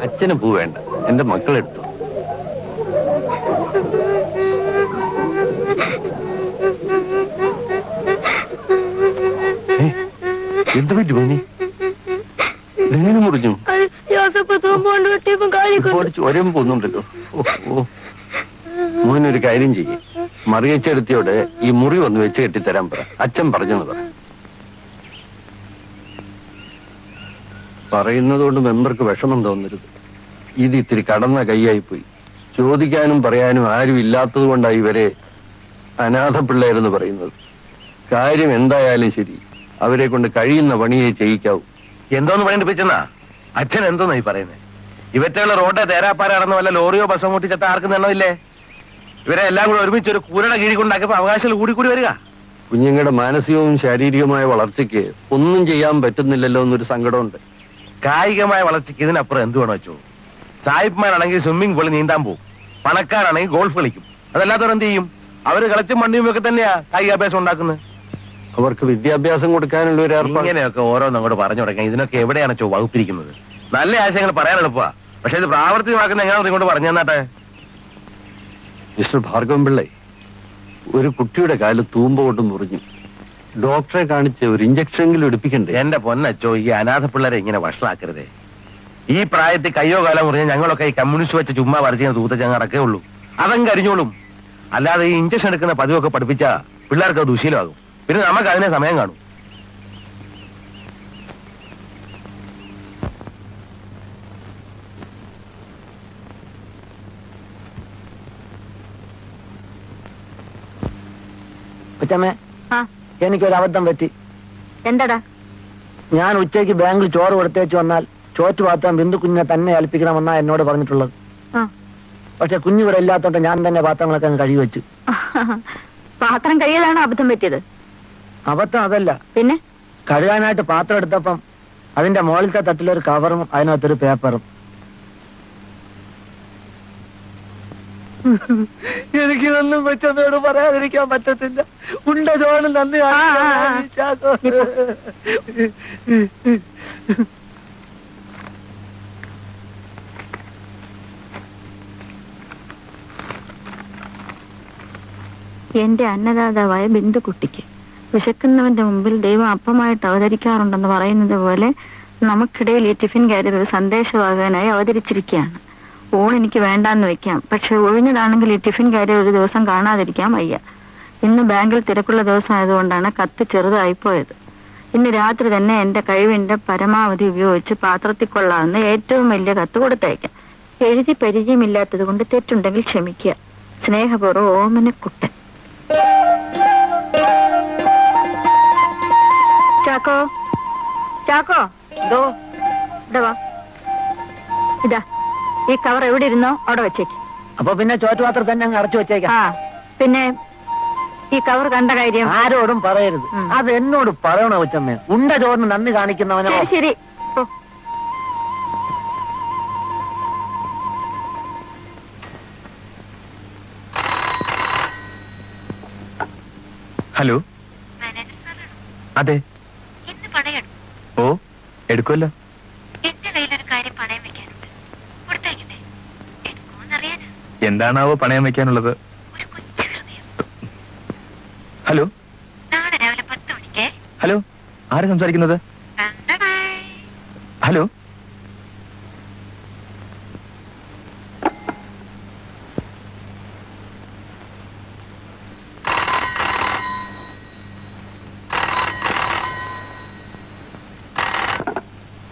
അച്ഛന് പൂ വേണ്ട, എന്റെ മക്കളെടുത്തു. എന്ത് പറ്റി മോനി? എങ്ങനെ മുറിഞ്ഞു? ഒരേ പോന്നുണ്ടല്ലോ. മോനൊരു കാര്യം ചെയ്യേ, മറിയച്ചെടുത്തിയോട് ഈ മുറി ഒന്ന് വെച്ച് കെട്ടിത്തരാൻ പറ. അച്ഛൻ പറഞ്ഞെന്ന് പറ. പറയുന്നതുകൊണ്ട് മെമ്പർക്ക് വിഷമം തോന്നരുത്. ഇത് ഇത്തിരി കടന്ന കൈയായിപ്പോയി. ചോദിക്കാനും പറയാനും ആരും ഇല്ലാത്തത് കൊണ്ടാണ് ഇവരെ അനാഥ പിള്ളേരെന്ന് പറയുന്നത്. കാര്യം എന്തായാലും ശരി, അവരെ കൊണ്ട് കഴിയുന്ന പണിയെ ചെയ്യിക്കാവൂ. എന്തോന്ന് പറയണ്ടിപ്പിച്ചെന്നാ അച്ഛൻ എന്തോന്നായി പറയുന്നത്? ഇവറ്റുള്ള റോഡെ തേരാപ്പാരാണെന്ന് വല്ല ലോറിയോ ബസ്സോ മുട്ടിച്ചെത്ത ആർക്കും തന്നതില്ലേ? ഇവരെ എല്ലാം കൂടെ ഒരുമിച്ച് ഒരു കൂരയുടെ കീഴിൽ കൊണ്ടാക്കിയപ്പോ അവകാശങ്ങൾ കൂടി വരിക. കുഞ്ഞുങ്ങളുടെ മാനസികവും ശാരീരികമായ വളർച്ചയ്ക്ക് ഒന്നും ചെയ്യാൻ പറ്റുന്നില്ലല്ലോ എന്നൊരു സങ്കടമുണ്ട്. കായികമായ വളർച്ചയ്ക്ക് ഇതിനപ്പുറം എന്ത് വേണോ വെച്ചോ? സായിപ്പ്മാരാണെങ്കിൽ സ്വിമ്മിംഗ് പൂളിൽ നീന്താൻ പോകും, പണക്കാരാണെങ്കിൽ ഗോൾഫ് കളിക്കും. അതല്ലാത്തവർ എന്ത് ചെയ്യും? അവര് കളിച്ചും മണ്ണിയും ഒക്കെ തന്നെയാ കായികാഭ്യാസം ഉണ്ടാക്കുന്നത്. അവർക്ക് വിദ്യാഭ്യാസം കൊടുക്കാനുള്ള ഒരു ഏർപ്പാട്. ഇങ്ങനെയൊക്കെ ഓരോന്നും അങ്ങോട്ട് പറഞ്ഞു തുടങ്ങി. ഇതിനൊക്കെ എവിടെയാണ് ചോ വകുപ്പിരിക്കുന്നത്? നല്ല ആശയങ്ങൾ പറയാൻ എളുപ്പമാ, പക്ഷെ ഇത് പ്രാവർത്തികമാക്കുന്ന എങ്ങനെയാണ് ഇങ്ങോട്ട് പറഞ്ഞു തന്നാട്ടെ. മിസ്റ്റർ ഭാർഗവൻ പിള്ളേ, ഒരു കുട്ടിയുടെ കാല് തൂമ്പ കൊണ്ട് മുറിഞ്ഞു. ഡോക്ടറെ കാണിച്ച് ഒരു ഇഞ്ചക്ഷനെങ്കിലും എടുപ്പിക്കണ്ടേ? എന്റെ പൊന്നച്ചോ, ഈ അനാഥ പിള്ളേരെ ഇങ്ങനെ വഷളാക്കരുതേ. ഈ പ്രായത്തിൽ കയ്യോ കാലം മുറിഞ്ഞ ഞങ്ങളൊക്കെ ഈ കമ്മ്യൂണിസ്റ്റ് വെച്ച് ചുമ്മാ വരച്ച് തൂത്ത ചങ്ങടക്കേ ഉള്ളൂ. അതങ്ങ് കരിഞ്ഞോളും. അല്ലാതെ ഈ ഇഞ്ചക്ഷൻ എടുക്കുന്ന പതിവൊക്കെ പഠിപ്പിച്ചാ പിള്ളേർക്ക് അത് ദുശീലമാകും. പിന്നെ നമുക്ക് അതിനെ സമയം കാണും. കൊച്ചമ്മേ, എനിക്കൊരു അബദ്ധം പറ്റി. എന്താടാ? ഞാൻ ഉച്ചയ്ക്ക് ബാങ്കിൽ ചോറ് കൊടുത്തേച്ച് വന്നാൽ ചോറ്റുപാത്രം ബിന്ദു കുഞ്ഞിനെ തന്നെ ഏൽപ്പിക്കണമെന്നാ എന്നോട് പറഞ്ഞിട്ടുള്ളത്. പക്ഷെ കുഞ്ഞിവിടെ ഇല്ലാത്തോണ്ട് ഞാൻ തന്നെ പാത്രങ്ങളൊക്കെ അങ്ങ് കഴുകി വെച്ചു. പാത്രം കഴുകിയതാണോ അബദ്ധം പറ്റിയത്? അബദ്ധം അതല്ല, പിന്നെ കഴുകാനായിട്ട് പാത്രം എടുത്തപ്പം അതിന്റെ മുകളിലത്തെ തട്ടിലൊരു കവറും അതിനകത്തൊരു പേപ്പറും. എനിക്കിതൊന്നും കൊച്ചമ്മയോട് പറയാതിരിക്കാൻ പറ്റത്തില്ല. ഉണ്ട ചോറും നന്ദി. എന്റെ അന്നദാതാവായ ബിന്ദുക്കുട്ടിക്ക് വിശക്കുന്നവന്റെ മുമ്പിൽ ദൈവം അപ്പമായിട്ട് അവതരിക്കാറുണ്ടെന്ന് പറയുന്നത് പോലെ നമുക്കിടയിൽ ഈ ടിഫിൻ കാരിയർ ഒരു സന്ദേശവാഹകനായി അവതരിച്ചിരിക്കുകയാണ്. ഊൺ എനിക്ക് വേണ്ടാന്ന് വെക്കാം, പക്ഷെ ഒഴിഞ്ഞതാണെങ്കിൽ ഈ ടിഫിൻ കാരിയർ ഒരു ദിവസം കാണാതിരിക്കാൻ വയ്യ. ഇന്ന് ബാങ്കിൽ തിരക്കുള്ള ദിവസം ആയതുകൊണ്ടാണ് കത്ത് ചെറുതായിപ്പോയത്. ഇന്ന് രാത്രി തന്നെ എന്റെ കഴിവിന്റെ പരമാവധി ഉപയോഗിച്ച് പാത്രത്തിൽ കൊള്ളാവുന്ന ഏറ്റവും വലിയ കത്ത് കൊടുത്തയക്കാം. എഴുതി പരിചയമില്ലാത്തത് കൊണ്ട് തെറ്റുണ്ടെങ്കിൽ ക്ഷമിക്കുക. സ്നേഹപൂർവ്വം ഓമനക്കുട്ടൻ. ചാക്കോ, ചാക്കോ, എന്തോ? ഇതാ, ഇതാ ഈ കവർ എവിടെ ഇരുന്നോ അവിടെ വെച്ചേക്ക്. അപ്പൊ പിന്നെ ചോറ്റുപാത്രം തന്നെ അങ്ങ് അടച്ചു വെച്ചേക്കാം. പിന്നെ ഈ കവർ കണ്ട കാര്യം ആരോടും പറയരുത്. അത് എന്നോട് പറയണോ കൊച്ചമ്മേ? ഉണ്ട ചോറിന് നന്ദി കാണിക്കുന്നവനോ? ശരി. ഹലോ, അതെ. ഓ, എടുക്കുമല്ലോ. എന്റെ കയ്യിലൊരു കാര്യം പണയം വെക്കാനുണ്ട്. കൊടുത്തയക്കട്ടെ? എടുക്കുമോന്നറിയാനാ. എന്താണാവോ പണയം വെക്കാനുള്ളത്? ഒരു കൊച്ചു ഹൃദയം. ഹലോ, നാളെ രാവിലെ 10 മണിക്ക്. ഹലോ, ആര് സംസാരിക്കുന്നത്? ഹലോ,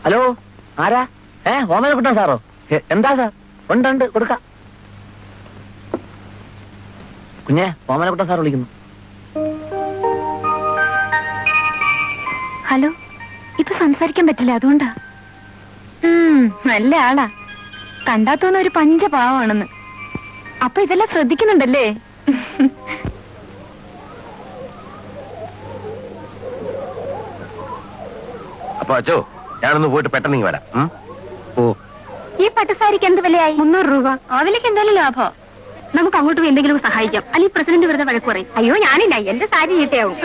ഹലോ, ആരാ? ഓമനക്കുട്ടൻ സാറോ? എന്താ സാർ? ഉണ്ട്, കൊടുക്കാം. കുഞ്ഞെ, ഓമനക്കുട്ടൻ സാർ വിളിക്കുന്നു. ഹലോ, ഇപ്പൊ സംസാരിക്കാൻ പറ്റില്ല, അതുകൊണ്ടാ. നല്ല ആളാ. കണ്ടാത്തോന്ന ഒരു പഞ്ചപാവാണെന്ന്. അപ്പൊ ഇതെല്ലാം ശ്രദ്ധിക്കുന്നുണ്ടല്ലേ? അപ്പൊ അച്ചോ, ഞാനൊന്ന് പോയിട്ട് പെട്ടെന്ന് വരാം. ഓ, ഈ പട്ടുസാരിക്ക് എന്ത് വിലയായി? 300 രൂപ. അതിലേക്ക് എന്തായാലും ലാഭം. നമുക്ക് അങ്ങോട്ട് പോയി എന്തെങ്കിലും സഹായിക്കാം. അല്ലെങ്കിൽ പ്രസിഡന്റ് വെറുതെ വഴക്ക് പറയും. അയ്യോ ഞാനില്ല, എന്റെ സാരി ചീത്തയാവും.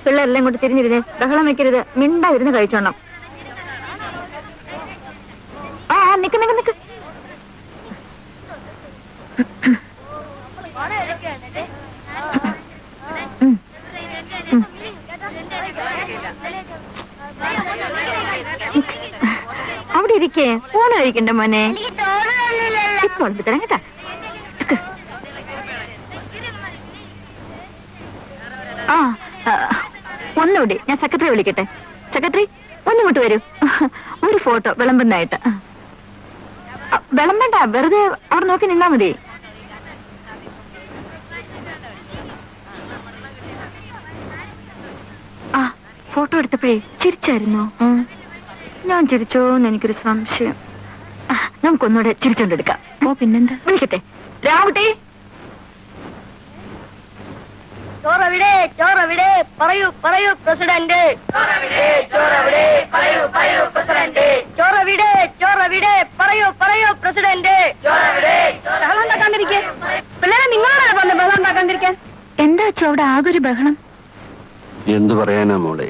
പിള്ളേരെല്ലാം കൊണ്ട് തിരിഞ്ഞിരുന്നേ, ബഹളം വെക്കരുത്, മിണ്ടായിരുന്ന് കഴിച്ചോണം. ആ നിക്ക് നിക്ക് നിക്ക്. അവിടെ ഇരിക്കേ, ഫോൺ കഴിക്കണ്ട മോനെ. ഇപ്പോൾ തരാം കേട്ടാ. ആ ഒന്നുകൂടി ഞാൻ സെക്രട്ടറി വിളിക്കട്ടെ. സെക്രട്ടറി ഒന്നിങ്ങോട്ട് വരൂ, ഒരു ഫോട്ടോ വിളമ്പുന്നതായിട്ട്. വിളമ്പണ്ട, വെറുതെ അവിടെ നോക്കി നിന്നാ മതി. ആ ഫോട്ടോ എടുത്തപ്പോഴേ ചിരിച്ചായിരുന്നോ? ഞാൻ ചിരിച്ചോന്ന് എനിക്കൊരു സംശയം. നമുക്കൊന്നുകൂടെ ചിരിച്ചോണ്ടെടുക്കാം. ഓ പിന്നെന്താ, വിളിക്കട്ടെ. രാവുട്ടി, ചോറവിടെ ചോറവിടെ പറയൂ പറയൂ പ്രസിഡന്റ്. ചോറവിടെ ചോറവിടെ പറയൂ പറയൂ പ്രസിഡന്റ്. ചോറവിടെ ചോറവിടെ പറയൂ പറയൂ പ്രസിഡന്റ്. ചോറവിടെ ബഹളം ഉണ്ടാക്കാണ്ടിരിക്കാൻ. പിള്ളേരെ നിങ്ങളാണ് പറഞ്ഞത് ബഹളം ഉണ്ടാക്കാണ്ടിരിക്കാൻ. എന്താ വെച്ചോ അവിടെ ആകൊരു ബഹളം? എന്തു പറയാനാ മോളെ,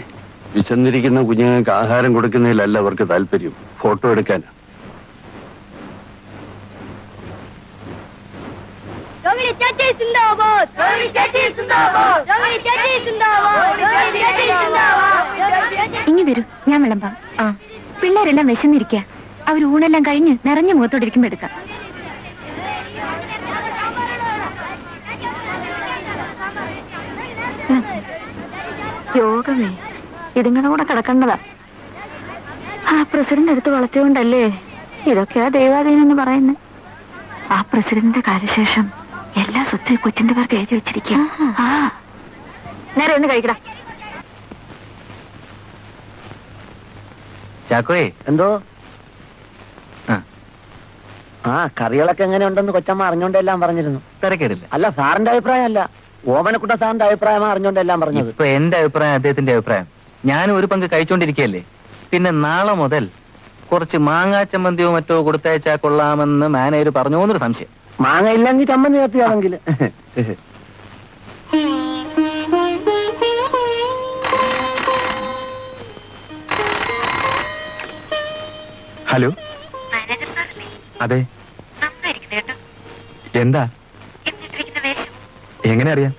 വിശന്നിരിക്കുന്ന കുഞ്ഞുങ്ങൾക്ക് ആഹാരം കൊടുക്കുന്നതിലല്ല അവർക്ക് താല്പര്യം, ഫോട്ടോ എടുക്കാൻ. രോഹിണി ചേച്ചി സിന്ദാബാദ്, രോഹിണി ചേച്ചി സിന്ദാബാദ്, രോഹിണി ചേച്ചി സിന്ദാബാദ്, രോഹിണി ചേച്ചി സിന്ദാബാദ്. ഇനി വരൂ, ഞാൻ വിളമ്പാം. ആ പിള്ളേരെല്ലാം വിശന്നിരിക്കുക. അവർ ഊണെല്ലാം കഴിഞ്ഞ് നിറഞ്ഞ മുഖത്തോടിരിക്കുമ്പോ എടുക്കാം. യോഗമേ, ഇതുങ്ങളുടെ കൂടെ കിടക്കേണ്ടതാ. ആ പ്രസിഡന്റ് എടുത്ത് വളർത്തിയോണ്ടല്ലേ ഇതൊക്കെയാ ദൈവാധീനം എന്ന് പറയുന്നത്. ആ പ്രസിഡന്റിന്റെ കാര്യശേഷം എല്ലാ സ്വത്തും കൊച്ചിന്റെ പേർക്ക് എഴുതി വെച്ചിരിക്കുക. ആ നേരെ ഒന്ന് കഴിക്കടാ. ചാക്കോയെ, എന്തോ? ആ കറികളൊക്കെ എങ്ങനെയുണ്ടെന്ന് കൊച്ചമ്മ അറിഞ്ഞോണ്ടെല്ലാം പറഞ്ഞിരുന്നു. തിരക്കേടില്ല. അല്ല, സാറിന്റെ അഭിപ്രായം അല്ല, ഓമനക്കുട്ട സാറിന്റെ അഭിപ്രായമാ അറിഞ്ഞോണ്ടെല്ലാം പറഞ്ഞത്. ഇപ്പൊ എന്റെ അഭിപ്രായം അദ്ദേഹത്തിന്റെ അഭിപ്രായം. ഞാനും ഒരു പങ്ക് കഴിച്ചോണ്ടിരിക്കുകയല്ലേ. പിന്നെ നാളെ മുതൽ കുറച്ച് മാങ്ങാ ചമ്മന്തിയോ മറ്റോ കൊടുത്തയച്ചാൽ കൊള്ളാമെന്ന് മാനേജർ പറഞ്ഞു എന്നൊരു സംശയം. മാങ്ങ ഇല്ലെങ്കിൽ ചമ്മന്തി ചേർത്തിയാണെങ്കിൽ. ഹലോ, അതെ, എന്താ, എങ്ങനെ അറിയാം?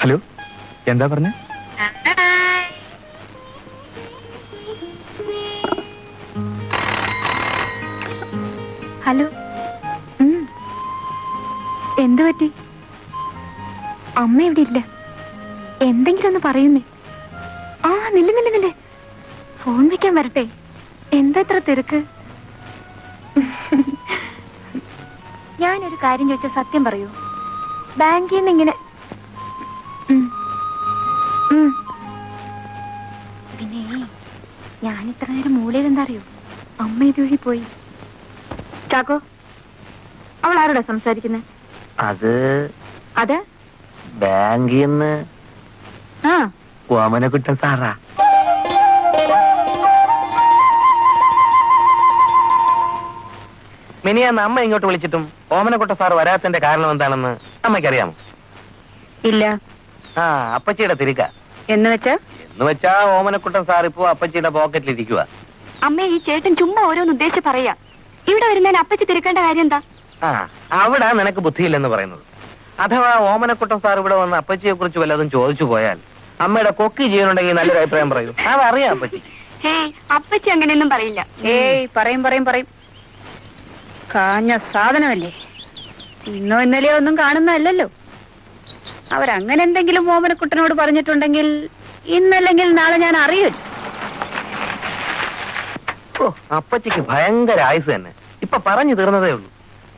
ഹലോ, എന്താ പറഞ്ഞ? ഹലോ, എന്തു പറ്റി? അമ്മ ഇവിടെ ഇല്ല. എന്തെങ്കിലും ഒന്ന് പറയുന്നേ. ആ നില്ല നില്ല നില്ലേ, ഫോൺ വെക്കാൻ വരട്ടെ. എന്താ ഇത്ര തിരക്ക്? ഞാനൊരു കാര്യം ചോദിച്ചാൽ സത്യം പറയൂ. ബാങ്കിൽ നിന്ന് ഇങ്ങനെ പിന്നെ ഞാൻ ഇത്ര നേരം മൂലയിൽ എന്താ അറിയോ, അമ്മ ഇതുവഴി പോയി. ചാക്കോ, അവൾ ആരോടാ സംസാരിക്കുന്നത്? അത് ബാങ്കിൽ നിന്ന് ആ ഓമനക്കുട്ടൻ സാറാ. മിനിയാന്ന് അമ്മ ഇങ്ങോട്ട് വിളിച്ചിട്ടും ഓമനക്കുട്ട സാർ വരാത്തതിന്റെ കാരണം എന്താണെന്ന് അമ്മയ്ക്കറിയാമോ? ഇല്ല. ആ അപ്പച്ചിയുടെ തിരിക്ക. എന്ന് വെച്ചാ ഓമനക്കുട്ടൻ സാർ ഇപ്പോ അപ്പച്ചിയുടെ പോക്കറ്റിൽ ഇരിക്കുക. അമ്മേ, ഈ ചേട്ടൻ ചുമ്മാ ഓരോന്ന് ഉദ്ദേശിച്ച് പറയാ. ഇവിടെ വരുന്നതിന് അപ്പച്ചി തിരക്കേണ്ട കാര്യം എന്താ? ആ അവിടെ നിനക്ക് ബുദ്ധിയില്ലെന്ന് പറയുന്നത്. അഥവാ ഓമനക്കുട്ടൻ സാർ ഇവിടെ വന്ന് അപ്പച്ചിയെ കുറിച്ച് വല്ലതും ചോദിച്ചു പോയാൽ അമ്മയുടെ കൊക്കി ജീവനുണ്ടെങ്കിൽ നല്ലൊരു അഭിപ്രായം പറയൂ. അതറിയാം അപ്പച്ചി. അപ്പച്ചി അങ്ങനെയൊന്നും പറയില്ല. പറയും. കാഞ്ഞ സാധനമല്ലേ, ഇന്നോ ഇന്നലെയോ ഒന്നും കാണുന്നതല്ലല്ലോ. അവരങ്ങനെ എന്തെങ്കിലും ഓമനക്കുട്ടനോട് പറഞ്ഞിട്ടുണ്ടെങ്കിൽ ഇന്നല്ലെങ്കിൽ നാളെ ഞാൻ അറിയില്ല. ഓ അപ്പച്ചിക്ക് ഭയങ്കര ആയുസ് തന്നെ. ഇപ്പൊ പറഞ്ഞു തീർന്നതേ ഉള്ളൂ.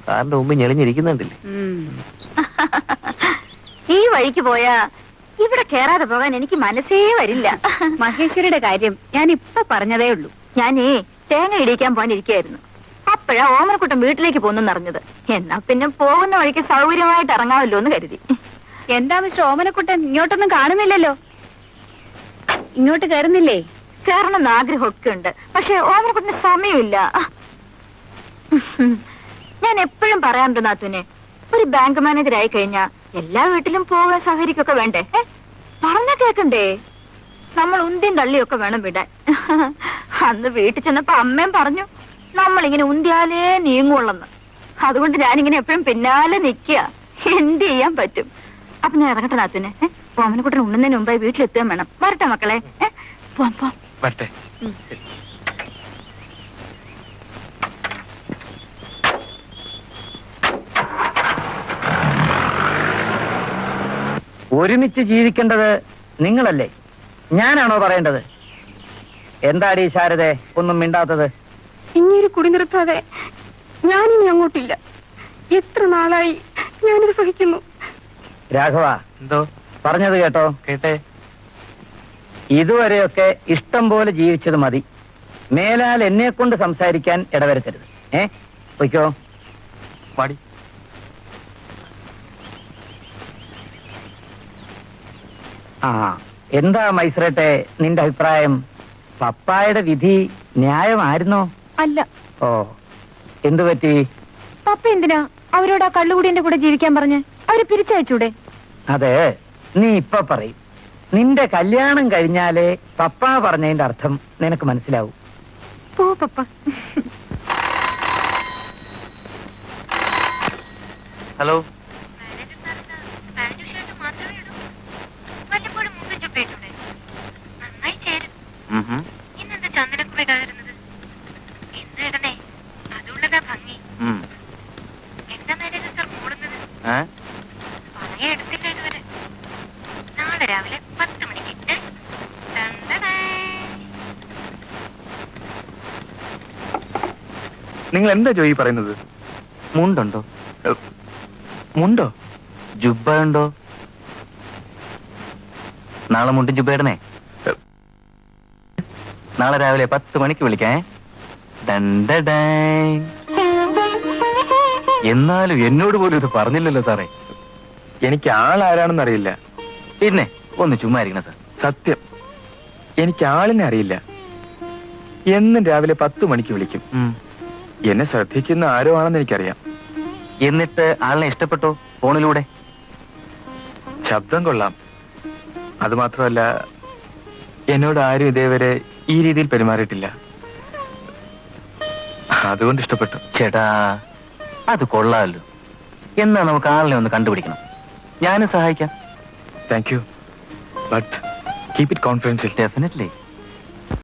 സാറിന്റെ മുമ്പ് ഞെളിഞ്ഞിരിക്കുന്നുണ്ടില്ലേ? ഈ വഴിക്ക് പോയാ ഇവിടെ കേറാതെ പോകാൻ എനിക്ക് മനസ്സേ വരില്ല. മഹേശ്വരിയുടെ കാര്യം ഞാൻ ഇപ്പൊ പറഞ്ഞതേ ഉള്ളൂ. ഞാനേ തേങ്ങ ഇടിക്കാൻ പോകാനിരിക്കായിരുന്നു. അപ്പോഴാ ഓമനക്കുട്ടൻ വീട്ടിലേക്ക് പോന്നെന്ന് അറിഞ്ഞത്. എന്നാ പിന്നെ പോകുന്ന വഴിക്ക് സൗകര്യമായിട്ട് ഇറങ്ങാമല്ലോ എന്ന് കരുതി. എന്താ മിസ്റ്റർ ഓമനക്കുട്ടൻ ഇങ്ങോട്ടൊന്നും കാണുന്നില്ലല്ലോ? ഇങ്ങോട്ട് കയറുന്നില്ലേ? കയറണമെന്ന് ആഗ്രഹമൊക്കെ ഉണ്ട്, പക്ഷെ ഓമനക്കുട്ടന് സമയമില്ല. ഞാൻ എപ്പോഴും പറയാറുണ്ട് നാത്തുനെ, ഒരു ബാങ്ക് മാനേജർ ആയി കഴിഞ്ഞാ എല്ലാ വീട്ടിലും പോകാൻ സഹകരിക്കൊക്കെ വേണ്ടേ? പറഞ്ഞ കേക്കണ്ടേ? നമ്മൾ ഉന്തിയും തള്ളിയൊക്കെ വേണം വിടാൻ. അന്ന് വീട്ടിൽ ചെന്നപ്പോ അമ്മയും പറഞ്ഞു നമ്മളിങ്ങനെ ഉന്തിയാലേ നീങ്ങുള്ളെന്ന്. അതുകൊണ്ട് ഞാനിങ്ങനെ എപ്പോഴും പിന്നാലെ നിക്കുക. എന്ത് ചെയ്യാൻ പറ്റും? അപ്പൊ ഞാൻ ഇറങ്ങട്ടെ നാത്തുനെ. ഓമനക്കുട്ടൻ ഉണ്ണുന്നതിന് മുമ്പായി വീട്ടിലെത്താൻ വേണം. വരട്ടെ മക്കളെ. പോവാം പോവാം. വരട്ടെ. ഒരുമിച്ച് ജീവിക്കേണ്ടത് നിങ്ങളല്ലേ, ഞാനാണോ പറയേണ്ടത്? എന്താടി ശാരദേ ഒന്നും മിണ്ടാത്തത്? ഇനിയൊരു കുടി നിർത്താതെ ഞാനിനി അങ്ങോട്ടില്ല. എത്ര നാളായി ഞാനിത് സഹിക്കുന്നു. രാഘവ, എന്തോ പറഞ്ഞത് കേട്ടോ? കേട്ടെ. ഇതുവരെയൊക്കെ ഇഷ്ടം പോലെ ജീവിച്ചത് മതി. മേലാൽ എന്നെ കൊണ്ട് സംസാരിക്കാൻ ഇടവരുത്തരുത്. പൊയ്ക്കോ. പാടി. ആ, എന്താ മൈസറേട്ടെ നിന്റെ അഭിപ്രായം? പപ്പായുടെ വിധി ന്യായമായിരുന്നോ? അല്ല. ഓ, എന്തു പറ്റി? പപ്പ എന്തിനാ അവരോട് ആ കള്ളുകുടിന്റെ കൂടെ ജീവിക്കാൻ പറഞ്ഞ്? അവര് പിരിച്ചയച്ചൂടെ? അതെ, നീ ഇപ്പൊ പറയും. നിന്റെ കല്യാണം കഴിഞ്ഞാലേ പപ്പ പറഞ്ഞതിന്റെ അർത്ഥം നിനക്ക് മനസ്സിലാവൂ. പോ പപ്പ. ഹലോ. ഇന്നെന്താ ചന്ദനക്കുറി ഇടാതിരുന്നത്? എന്താ ഇടണേ? അതുള്ളതാ ഭംഗി. എന്താ മാനേജർ സാർ കൂടുന്നത്? പറയാ എടുത്തില്ല ഇതുവരെ. നാളെ രാവിലെ 10 മണിക്ക്. നിങ്ങൾ എന്താ ജോയി പറയുന്നത്? മുണ്ടുണ്ടോ? മുണ്ടോ? ജുബ്ബ ഉണ്ടോ? നാളെ മുണ്ടും ജുബ്ബ ഇടണേ. നാളെ രാവിലെ 10 മണിക്ക് വിളിക്കേ. എന്നാലും എന്നോട് പോലും ഇത് പറഞ്ഞില്ലല്ലോ സാറേ. എനിക്ക് ആളാരാണെന്ന് അറിയില്ല. പിന്നെ ഒന്ന് ചുമ്മാ ഇരിക്കണം സാർ. സത്യം, എനിക്ക് ആളിനെ അറിയില്ല. എന്നും രാവിലെ 10 മണിക്ക് വിളിക്കും. എന്നെ ശ്രദ്ധിക്കുന്ന ആരോ ആണെന്ന് എനിക്കറിയാം. എന്നിട്ട് ആളിനെ ഇഷ്ടപ്പെട്ടോ ഫോണിലൂടെ? ശബ്ദം കൊള്ളാം. അത് മാത്രമല്ല, എന്നോട് ആരും ഇതേവരെ ഈ രീതിയിൽ പെരുമാറിയിട്ടില്ല. അതുകൊണ്ട് ഇഷ്ടപ്പെട്ടു. ചേട്ടാ, അത് കൊള്ളാമല്ലോ. എന്നാ നമുക്ക് ആളിനെ ഒന്ന് കണ്ടുപിടിക്കണം. ഞാനും സഹായിക്കാം. Thank you, but keep it confidential. Definitely.